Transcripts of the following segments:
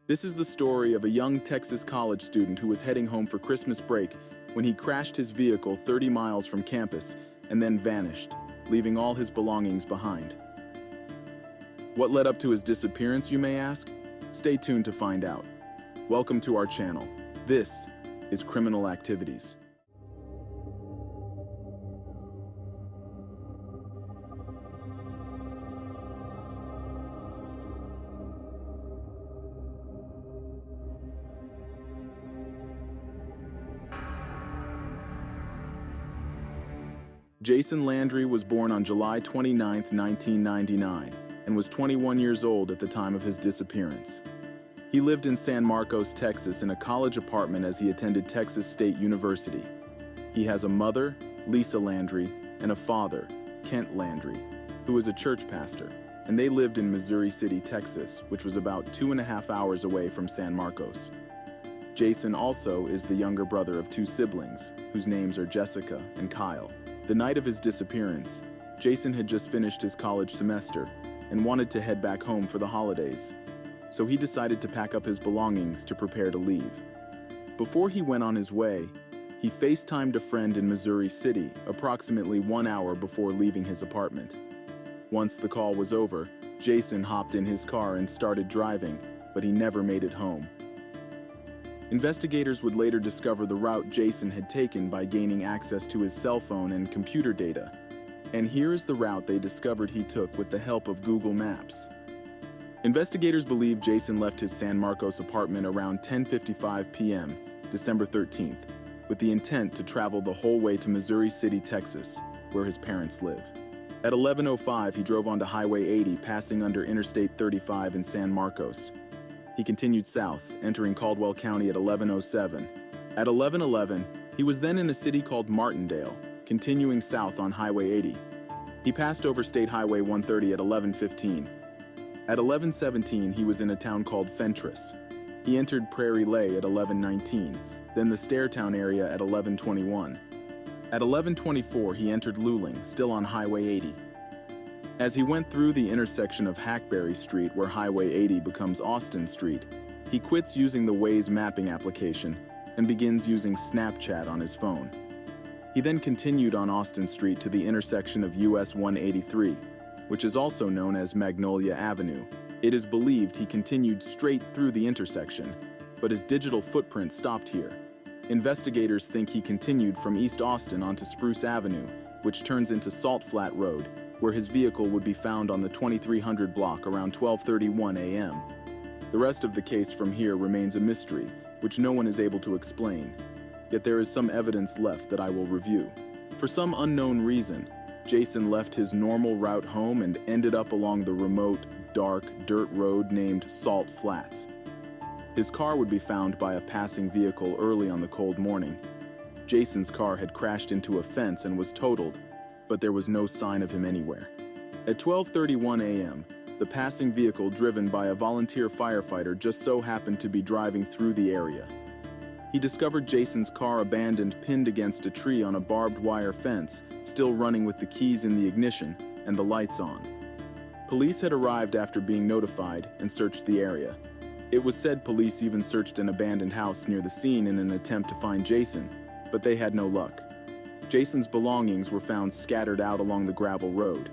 This is the story of a young Texas college student who was heading home for Christmas break when he crashed his vehicle 30 miles from campus and then vanished, leaving all his belongings behind. What led up to his disappearance, you may ask? Stay tuned to find out. Welcome to our channel. This is Criminal Activities. Jason Landry was born on July 29, 1999, and was 21 years old at the time of his disappearance. He lived in San Marcos, Texas, in a college apartment as he attended Texas State University. He has a mother, Lisa Landry, and a father, Kent Landry, who is a church pastor, and they lived in Missouri City, Texas, which was about 2.5 hours away from San Marcos. Jason also is the younger brother of two siblings, whose names are Jessica and Kyle. The night of his disappearance, Jason had just finished his college semester and wanted to head back home for the holidays, so he decided to pack up his belongings to prepare to leave. Before he went on his way, he FaceTimed a friend in Missouri City approximately 1 hour before leaving his apartment. Once the call was over, Jason hopped in his car and started driving, but he never made it home. Investigators would later discover the route Jason had taken by gaining access to his cell phone and computer data. And here is the route they discovered he took with the help of Google Maps. Investigators believe Jason left his San Marcos apartment around 10:55 p.m., December 13th, with the intent to travel the whole way to Missouri City, Texas, where his parents live. At 11:05, he drove onto Highway 80, passing under Interstate 35 in San Marcos. He continued south, entering Caldwell County at 11:07. At 11:11, he was then in a city called Martindale, continuing south on Highway 80. He passed over State Highway 130 at 11:15. At 11:17, he was in a town called Fentress. He entered Prairie Lay at 11:19, then the Stairtown area at 11:21. At 11:24, he entered Luling, still on Highway 80. As he went through the intersection of Hackberry Street, where Highway 80 becomes Austin Street, he quits using the Waze mapping application and begins using Snapchat on his phone. He then continued on Austin Street to the intersection of US 183, which is also known as Magnolia Avenue. It is believed he continued straight through the intersection, but his digital footprint stopped here. Investigators think he continued from East Austin onto Spruce Avenue, which turns into Salt Flat Road, where his vehicle would be found on the 2300 block around 12:31 a.m. The rest of the case from here remains a mystery, which no one is able to explain. Yet there is some evidence left that I will review. For some unknown reason, Jason left his normal route home and ended up along the remote, dark dirt road named Salt Flats. His car would be found by a passing vehicle early on the cold morning. Jason's car had crashed into a fence and was totaled, but there was no sign of him anywhere. At 12:31 a.m., the passing vehicle driven by a volunteer firefighter just so happened to be driving through the area. He discovered Jason's car abandoned, pinned against a tree on a barbed wire fence, still running with the keys in the ignition and the lights on. Police had arrived after being notified and searched the area. It was said police even searched an abandoned house near the scene in an attempt to find Jason, but they had no luck. Jason's belongings were found scattered out along the gravel road.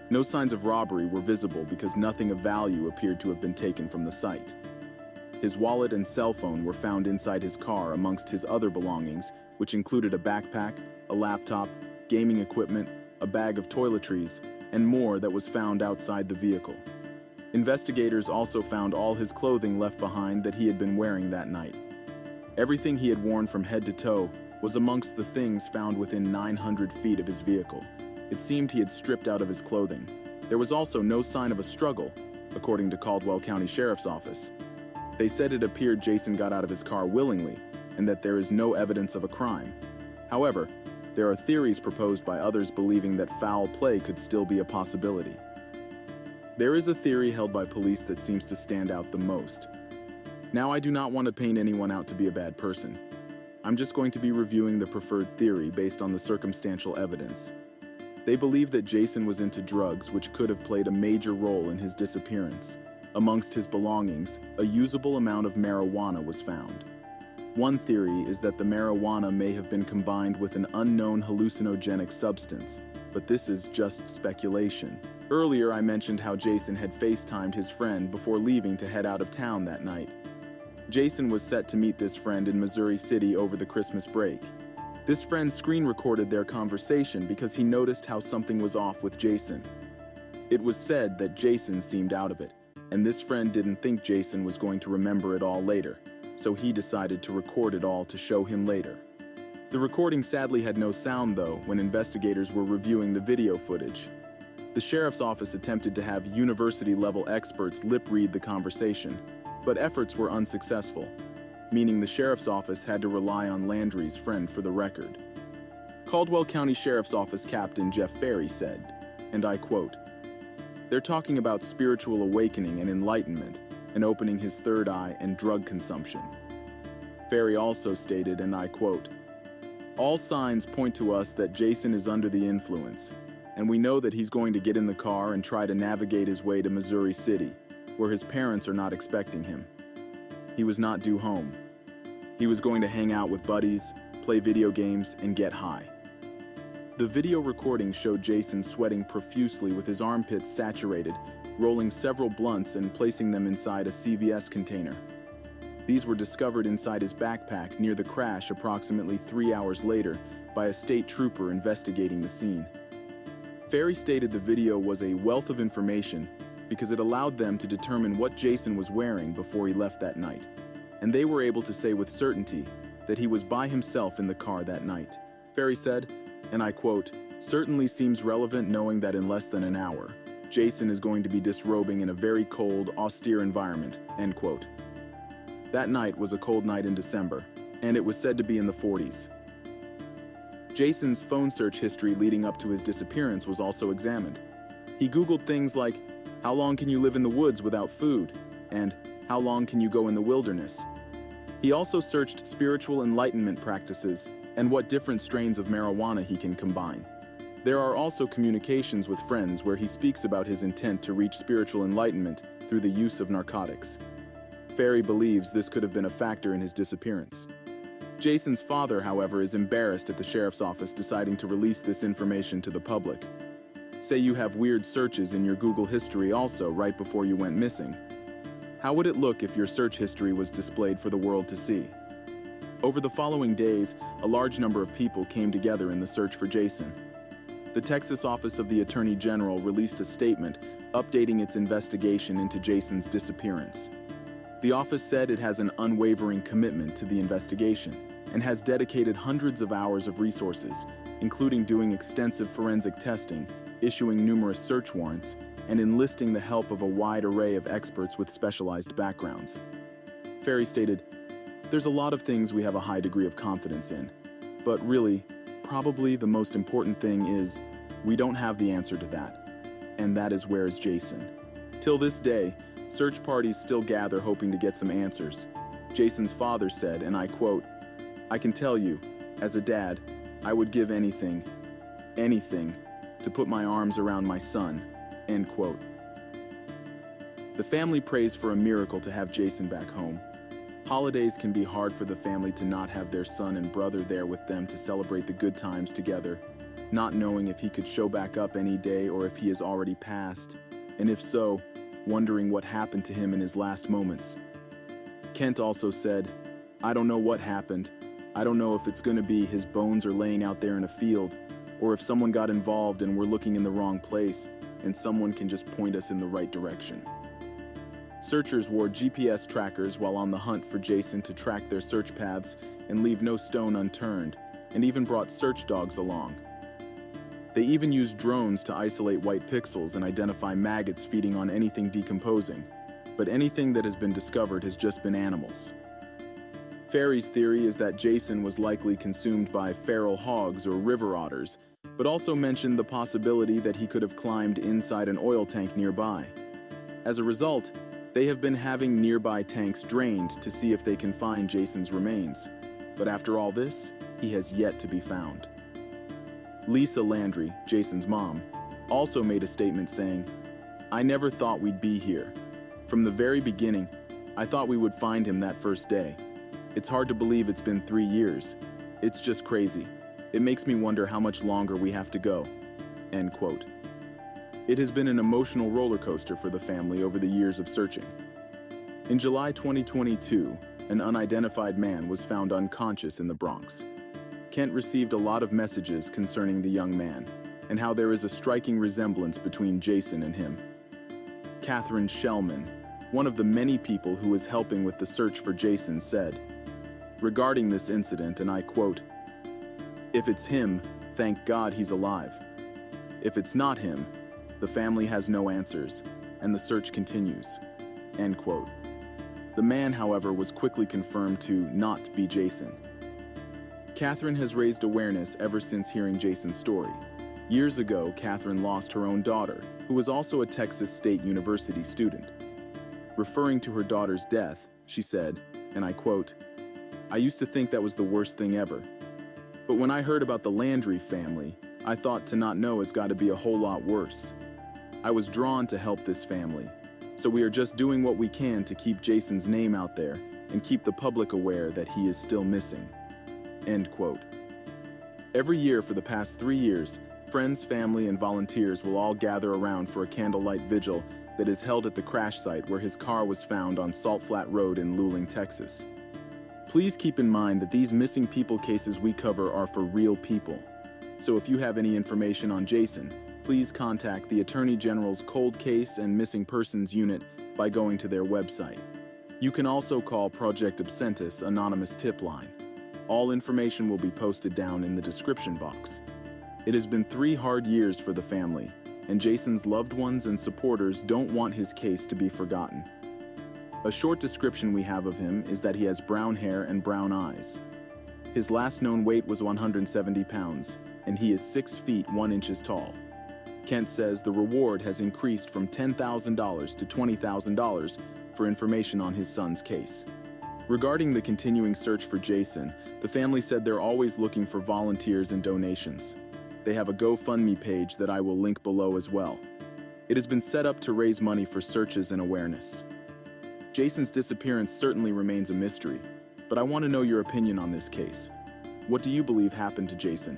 No signs of robbery were visible because nothing of value appeared to have been taken from the site. His wallet and cell phone were found inside his car amongst his other belongings, which included a backpack, a laptop, gaming equipment, a bag of toiletries, and more that was found outside the vehicle. Investigators also found all his clothing left behind that he had been wearing that night. Everything he had worn from head to toe was amongst the things found within 900 feet of his vehicle. It seemed he had stripped out of his clothing. There was also no sign of a struggle, according to Caldwell County Sheriff's Office. They said it appeared Jason got out of his car willingly, and that there is no evidence of a crime. However, there are theories proposed by others believing that foul play could still be a possibility. There is a theory held by police that seems to stand out the most. Now, I do not want to paint anyone out to be a bad person. I'm just going to be reviewing the preferred theory based on the circumstantial evidence. They believe that Jason was into drugs, which could have played a major role in his disappearance. Amongst his belongings, a usable amount of marijuana was found. One theory is that the marijuana may have been combined with an unknown hallucinogenic substance, but this is just speculation. Earlier, I mentioned how Jason had FaceTimed his friend before leaving to head out of town that night. Jason was set to meet this friend in Missouri City over the Christmas break. This friend screen recorded their conversation because he noticed how something was off with Jason. It was said that Jason seemed out of it, and this friend didn't think Jason was going to remember it all later, so he decided to record it all to show him later. The recording sadly had no sound, though, when investigators were reviewing the video footage. The sheriff's office attempted to have university-level experts lip-read the conversation, but efforts were unsuccessful, meaning the sheriff's office had to rely on Landry's friend for the record. Caldwell County Sheriff's Office Captain Jeff Ferry said, and I quote, "They're talking about spiritual awakening and enlightenment, and opening his third eye and drug consumption." Ferry also stated, and I quote, "All signs point to us that Jason is under the influence, and we know that he's going to get in the car and try to navigate his way to Missouri City, where his parents are not expecting him. He was not due home. He was going to hang out with buddies, play video games, and get high." The video recording showed Jason sweating profusely with his armpits saturated, rolling several blunts and placing them inside a CVS container. These were discovered inside his backpack near the crash approximately 3 hours later by a state trooper investigating the scene. Ferry stated the video was a wealth of information because it allowed them to determine what Jason was wearing before he left that night, and they were able to say with certainty that he was by himself in the car that night. Ferry said, and I quote, "Certainly seems relevant knowing that in less than an hour, Jason is going to be disrobing in a very cold, austere environment," end quote. That night was a cold night in December, and it was said to be in the 40s. Jason's phone search history leading up to his disappearance was also examined. He Googled things like, "How long can you live in the woods without food?" and "How long can you go in the wilderness?" He also searched spiritual enlightenment practices and what different strains of marijuana he can combine. There are also communications with friends where he speaks about his intent to reach spiritual enlightenment through the use of narcotics. Ferry believes this could have been a factor in his disappearance. Jason's father, however, is embarrassed at the sheriff's office deciding to release this information to the public. Say you have weird searches in your Google history also right before you went missing. How would it look if your search history was displayed for the world to see? Over the following days, a large number of people came together in the search for Jason. The Texas Office of the Attorney General released a statement updating its investigation into Jason's disappearance. The office said it has an unwavering commitment to the investigation and has dedicated hundreds of hours of resources, including doing extensive forensic testing, issuing numerous search warrants, and enlisting the help of a wide array of experts with specialized backgrounds. Ferry stated, "There's a lot of things we have a high degree of confidence in, but really, probably the most important thing is we don't have the answer to that, and that is where is Jason." Till this day, search parties still gather hoping to get some answers. Jason's father said, and I quote, "I can tell you, as a dad, I would give anything, to put my arms around my son," end quote. The family prays for a miracle to have Jason back home. Holidays can be hard for the family to not have their son and brother there with them to celebrate the good times together, not knowing if he could show back up any day or if he has already passed, and if so, wondering what happened to him in his last moments. Kent also said, "I don't know what happened. I don't know if it's going to be his bones are laying out there in a field, or if someone got involved and we're looking in the wrong place, and someone can just point us in the right direction." Searchers wore GPS trackers while on the hunt for Jason to track their search paths and leave no stone unturned, and even brought search dogs along. They even used drones to isolate white pixels and identify maggots feeding on anything decomposing, but anything that has been discovered has just been animals. Ferry's theory is that Jason was likely consumed by feral hogs or river otters, but also mentioned the possibility that he could have climbed inside an oil tank nearby. As a result, they have been having nearby tanks drained to see if they can find Jason's remains. But after all this, he has yet to be found. Lisa Landry, Jason's mom, also made a statement saying, "I never thought we'd be here. From the very beginning, I thought we would find him that first day. It's hard to believe it's been 3 years. It's just crazy. It makes me wonder how much longer we have to go." End quote. It has been an emotional roller coaster for the family over the years of searching. In July 2022, an unidentified man was found unconscious in the Bronx. Kent received a lot of messages concerning the young man and how there is a striking resemblance between Jason and him. Catherine Shellman, one of the many people who was helping with the search for Jason, said, regarding this incident, and I quote, "If it's him, thank God he's alive. If it's not him, the family has no answers, and the search continues." End quote. The man, however, was quickly confirmed to not be Jason. Catherine has raised awareness ever since hearing Jason's story. Years ago, Catherine lost her own daughter, who was also a Texas State University student. Referring to her daughter's death, she said, and I quote, "I used to think that was the worst thing ever. But when I heard about the Landry family, I thought to not know has got to be a whole lot worse. I was drawn to help this family, so we are just doing what we can to keep Jason's name out there and keep the public aware that he is still missing." End quote. Every year for the past 3 years, friends, family, and volunteers will all gather around for a candlelight vigil that is held at the crash site where his car was found on Salt Flat Road in Luling, Texas. Please keep in mind that these missing people cases we cover are for real people. So if you have any information on Jason, please contact the Attorney General's Cold Case and Missing Persons Unit by going to their website. You can also call Project Absentis anonymous tip line. All information will be posted down in the description box. It has been 3 hard years for the family, and Jason's loved ones and supporters don't want his case to be forgotten. A short description we have of him is that he has brown hair and brown eyes. His last known weight was 170 pounds, and he is 6 feet 1 inches tall. Kent says the reward has increased from $10,000 to $20,000 for information on his son's case. Regarding the continuing search for Jason, the family said they're always looking for volunteers and donations. They have a GoFundMe page that I will link below as well. It has been set up to raise money for searches and awareness. Jason's disappearance certainly remains a mystery, but I want to know your opinion on this case. What do you believe happened to Jason?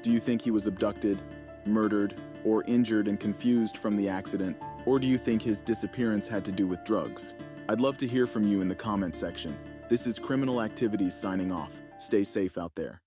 Do you think he was abducted, murdered, or injured and confused from the accident, or do you think his disappearance had to do with drugs? I'd love to hear from you in the comment section. This is Criminal Activities signing off. Stay safe out there.